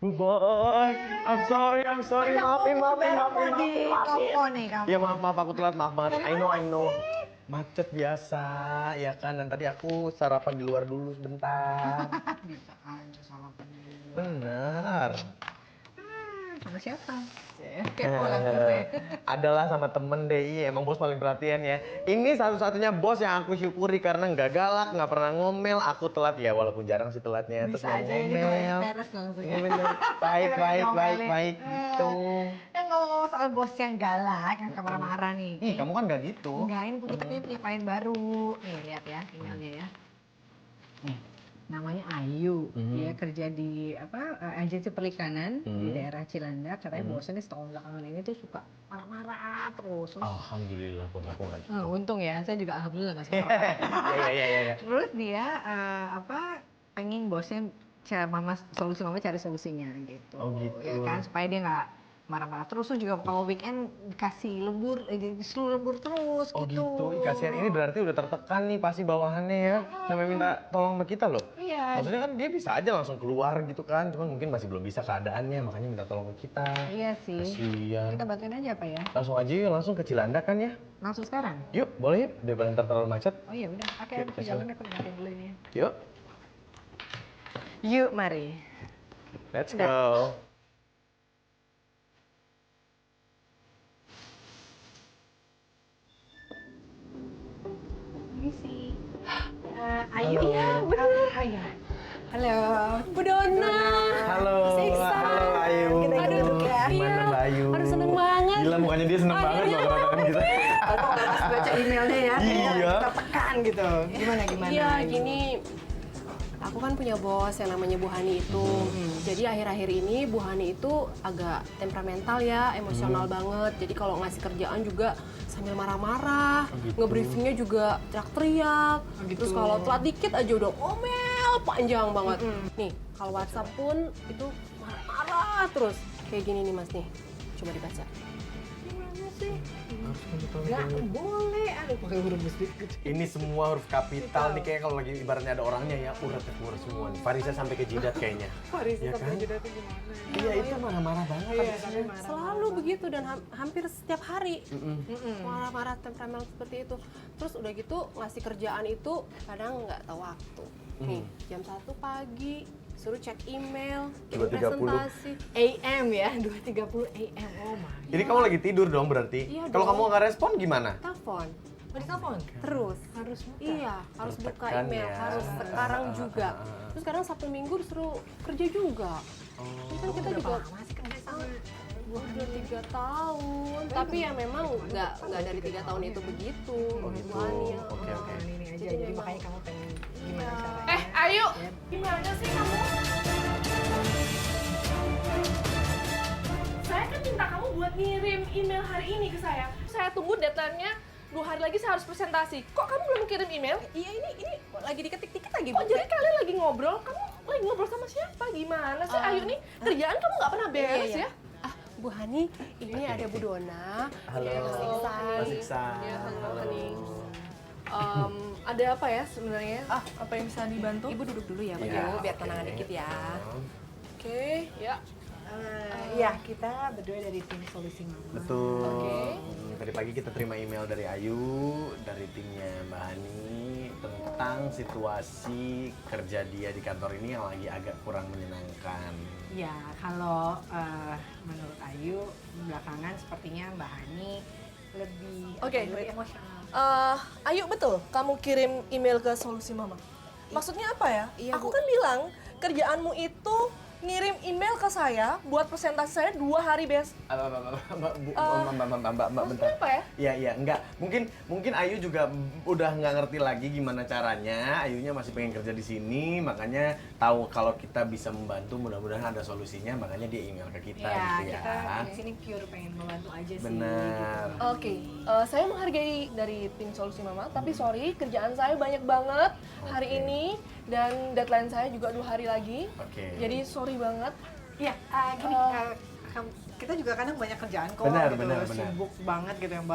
Bos, I'm sorry, maafin. Kamu nih kamu. Ya maaf, aku telat, maaf banget. I know. Macet biasa, ya kan. Dan tadi aku sarapan di luar dulu sebentar. Bisa aja salah bener. Bener. Sama siapa? Kepo lah gue. Adalah sama temen deh, iya, emang bos paling perhatian ya. Ini satu-satunya bos yang aku syukuri karena nggak galak, nggak pernah ngomel. Aku telat ya, walaupun jarang sih telatnya. Terus Bisa nggak aja ini ngomel. beres langsung ya. Bener, baik gitu. Ngomong soal bos yang galak, yang marah-marah nih. Ih, kamu kan nggak gitu. Enggak, ini punya klien baru. Nih, lihat ya emailnya ya. Nih, namanya Ayu. Dia kerja di agensi perikanan di daerah Cilandak. Katanya bosnya nih setahun belakangan ini tuh suka marah-marah terus. Alhamdulillah, bos aku nggak gitu. Untung ya, saya juga alhamdulillah nggak suka. Iya. Terus dia pengen bosnya solusi mama cari solusinya gitu. Oh, gitu. Ya kan supaya dia nggak marah-marah terus. Tuh juga kalau weekend dikasih lembur, disuruh lembur terus Oh gitu. gitu, kasihan ini berarti udah tertekan nih pasti bawahannya ya. Sampai minta tolong sama kita loh. Iya. Maksudnya kan dia bisa aja langsung keluar gitu kan, cuman mungkin masih belum bisa keadaannya, makanya minta tolong ke kita. Iya sih. Kasihan. Kita bantuin aja apa ya? Langsung aja yuk, langsung ke Cilandak kan ya. Langsung sekarang? Yuk, boleh yuk, daripada ntar terlalu macet. Oh iya udah, oke Yuk, aku kita jalan aku dengerin dulu ini. Yuk, Yuk mari. let's Udah. go. Misi. Ayu ya, bener. Halo. Bu Dona. Halo, Siksa. halo Ayu. Kita ikut duduk ya. Gimana Iya. Mbak Ayu? Aduh, seneng banget. Gila, mukanya dia seneng banget loh kedatangan kita. Aku pas baca emailnya ya, Iya. kita tekan gitu. Gimana? Iya, gini. Aku kan punya bos yang namanya Bu Hani itu. Jadi akhir-akhir ini Bu Hani itu agak temperamental ya, emosional banget. Jadi kalau ngasih kerjaan juga sambil marah-marah, gitu. nge-briefingnya juga teriak-teriak. gitu. Terus kalau telat dikit aja udah ngomel panjang banget. Nih, kalau WhatsApp pun itu marah-marah terus. Kayak gini nih Mas nih, coba dibaca. Gimana sih? Nggak boleh, aduh pakai huruf besar. Ini semua huruf kapital nih, kayak kalau lagi ibaratnya ada orangnya ya, uratnya keluar semua nih. Farisa sampai ke jidat kayaknya. Farisa Ya sampai kan? jidat itu gimana? Iya, itu marah-marah banget habisnya. Selalu begitu dan hampir setiap hari marah-marah temperamental seperti itu. Terus udah gitu ngasih kerjaan itu kadang nggak tahu waktu. Nih jam 1 pagi suruh cek email, kirim 2.30. presentasi. AM ya, 2.30 AM. Oh my. Jadi kamu lagi tidur dong berarti? Iya Kalau dong. kamu nggak respon gimana? Telepon Mau ditelepon? terus. Harus buka. Iya, harus buka Tertekan email, ya. harus sekarang juga. Terus sekarang Sabtu Minggu disuruh kerja juga. Ini kan kita juga masih kerja sama udah 3 tahun, tapi ya memang nggak dari 3 tahun itu begitu. gitu. Bu Hani ya. Oke. ini aja. Jadi makanya kamu pengen gimana caranya? Ayo, gimana sih kamu? Saya kan minta kamu buat ngirim email hari ini ke saya. Saya tunggu deadline-nya 2 hari lagi saya harus presentasi. Kok kamu belum kirim email? Iya, ini lagi diketik-dikit lagi. Oh, jadi kalian lagi ngobrol? Kamu lagi ngobrol sama siapa? Gimana sih? Ayu nih, kerjaan kamu nggak pernah beres ya? Bu Hani, ini ada Bu Dona. Halo. Iya, Mas Iksan. Mas Iksan. Iya, halo. Halo. Ada apa ya sebenarnya? Apa yang bisa dibantu? Ibu duduk dulu ya, Bu, Iya, biar oke. tenangan dikit ya. Oke, ya. Ya, kita berdua dari tim Solusi Mama. Betul. Oke. Tadi pagi kita terima email dari Ayu, dari timnya Mbak Hani tentang situasi kerja dia di kantor ini yang lagi agak kurang menyenangkan. Ya, kalau menurut Ayu belakangan sepertinya Mbak Hani lebih Oke, lebih baik. emosional. Ayo betul, kamu kirim email ke Solusi Mama. Maksudnya apa ya? Iya, Aku Bu. kan bilang kerjaanmu itu ngirim email ke saya buat presentasi saya 2 hari Mbak, bentar. apa ya? Iya, enggak. Mungkin Ayu juga udah nggak ngerti lagi gimana caranya. Ayunya masih pengen kerja di sini, makanya tahu kalau kita bisa membantu. Mudah-mudahan ada solusinya, makanya dia email ke kita Iya, gitu ya. kita di sini pure pengen membantu aja sih. Benar. Gitu. Oke, saya menghargai dari tim Solusi Mama, tapi sorry kerjaan saya banyak banget hari ini dan deadline saya juga 2 hari lagi. Oke. Jadi sorry banget. Iya, gini, kita juga kadang banyak kerjaan kok Benar, gitu, benar. sibuk banget gitu yang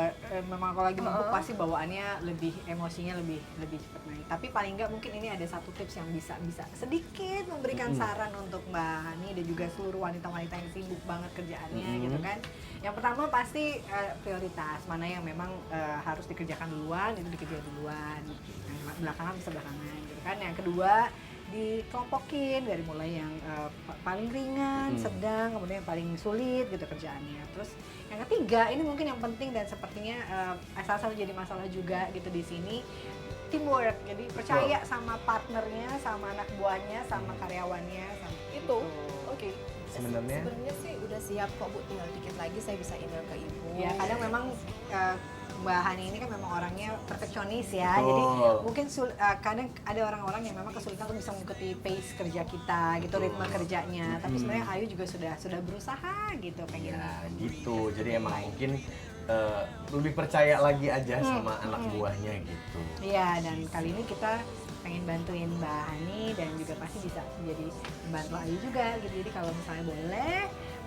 memang kalau lagi mabuk pasti bawaannya lebih emosinya lebih cepat naik. Tapi paling nggak mungkin ini ada satu tips yang bisa sedikit memberikan saran untuk Mbak Hani dan juga seluruh wanita-wanita yang sibuk banget kerjaannya gitu kan. Yang pertama pasti prioritas mana yang memang harus dikerjakan duluan itu dikerjakan duluan. Yang belakangan bisa belakangan gitu kan. Yang kedua dikelompokin dari mulai yang paling ringan, sedang, kemudian yang paling sulit gitu kerjaannya. Terus yang ketiga ini mungkin yang penting dan sepertinya asal-asal jadi masalah juga gitu di sini, teamwork. Jadi percaya sama partnernya, sama anak buahnya, sama karyawannya, sama Itu, oke. Sebenarnya sih udah siap kok Bu, tinggal dikit lagi saya bisa email ke Ibu. ya kadang memang Mbak Hani ini kan memang orangnya perfeksionis ya, Betul. jadi mungkin kadang ada orang-orang yang memang kesulitan untuk bisa mengikuti pace kerja kita gitu, ritme kerjanya. Tapi sebenarnya Ayu juga sudah berusaha gitu pengen. ya gitu. Jadi emang mungkin lebih percaya lagi aja sama anak buahnya gitu. Iya, dan kali ini kita pengen bantuin Mbak Hani dan juga pasti bisa jadi membantu Ayu juga gitu. Jadi kalau misalnya boleh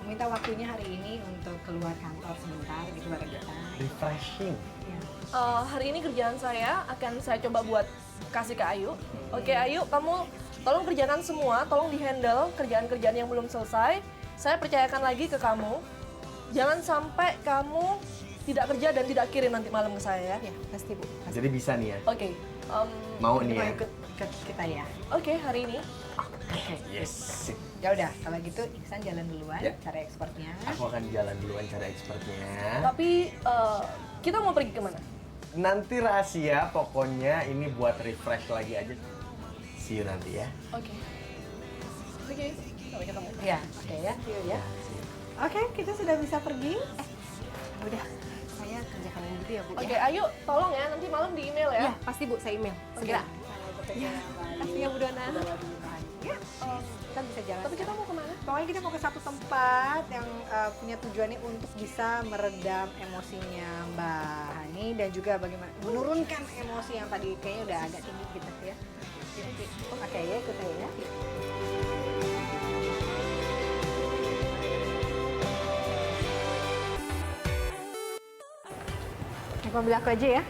meminta waktunya hari ini untuk keluar kantor sebentar gitu bareng kita. Refreshing. Ya. Hari ini kerjaan saya akan saya coba buat kasih ke Ayu. Oke Ayu, kamu tolong kerjakan semua, tolong di-handle kerjaan-kerjaan yang belum selesai. Saya percayakan lagi ke kamu. Jangan sampai kamu tidak kerja dan tidak kirim nanti malam ke saya ya. Ya, pasti Bu. Pasti. Jadi bisa nih ya. Oke. Mau Ini nih mau ya. ikut ke kita ya. Oke, hari ini. Oke. Yes. Sip. Ya udah, kalau gitu Iksan jalan duluan Ya. cari expertnya. Aku akan jalan duluan cara expertnya. Tapi kita mau pergi kemana? Nanti rahasia, pokoknya ini buat refresh lagi aja. See you nanti ya. Oke. Oke, sampai ketemu. Ya, oke ya, see you ya. See you. Oke, kita sudah bisa pergi. Udah, saya kerjakan yang gitu ya Bu. Oke, ya. Ayu, tolong ya nanti malam di email ya. Ya, pasti Bu, saya email. Segera. Ya, Pasti ya Bu Dona. Ya, kita bisa jalan. Tapi kita mau kemana? Pokoknya kita mau ke satu tempat yang punya tujuannya untuk bisa meredam emosinya Mbak Hani dan juga bagaimana menurunkan emosi yang tadi kayaknya udah agak tinggi gitu ya. Oke ya, ikut saya ya. Aku ambil aku aja ya.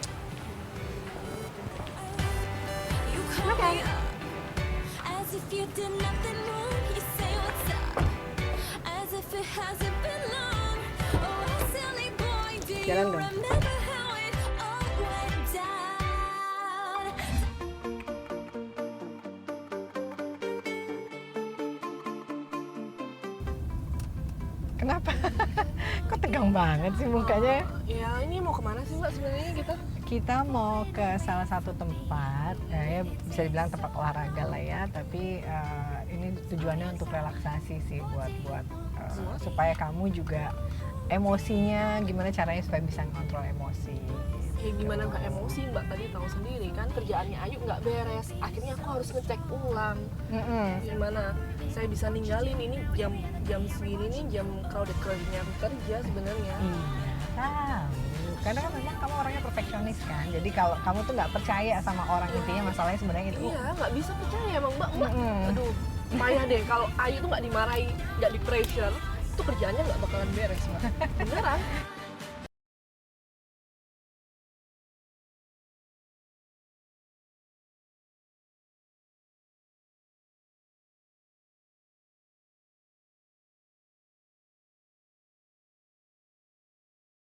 You call me up as if you did nothing wrong. You say what's up as if it hasn't been long. Oh, silly boy, do you Jalan dong. remember how it all went down? Kenapa? Kok tegang banget sih mukanya? Ya, ini mau kemana sih Mbak sebenarnya kita? Kita mau ke salah satu tempat, ya bisa dibilang tempat olahraga lah ya, tapi ini tujuannya untuk relaksasi sih, buat supaya kamu juga emosinya gimana caranya supaya bisa ngontrol emosi. Ya gimana nggak emosi Mbak, tadi tahu sendiri kan kerjaannya Ayu nggak beres. Akhirnya aku harus ngecek ulang. Gimana saya bisa ninggalin ini jam segini nih, jam crowded aku kerja sebenarnya. Iya, tahu. Karena kan memang kamu orangnya perfeksionis kan, jadi kalau kamu tuh nggak percaya sama orang intinya masalahnya sebenarnya itu. Iya, nggak bisa percaya emang Mbak. Mm-mm. Aduh, payah deh kalau Ayu tuh nggak dimarahi, nggak di pressure, itu kerjaannya nggak bakalan beres Mbak. Beneran.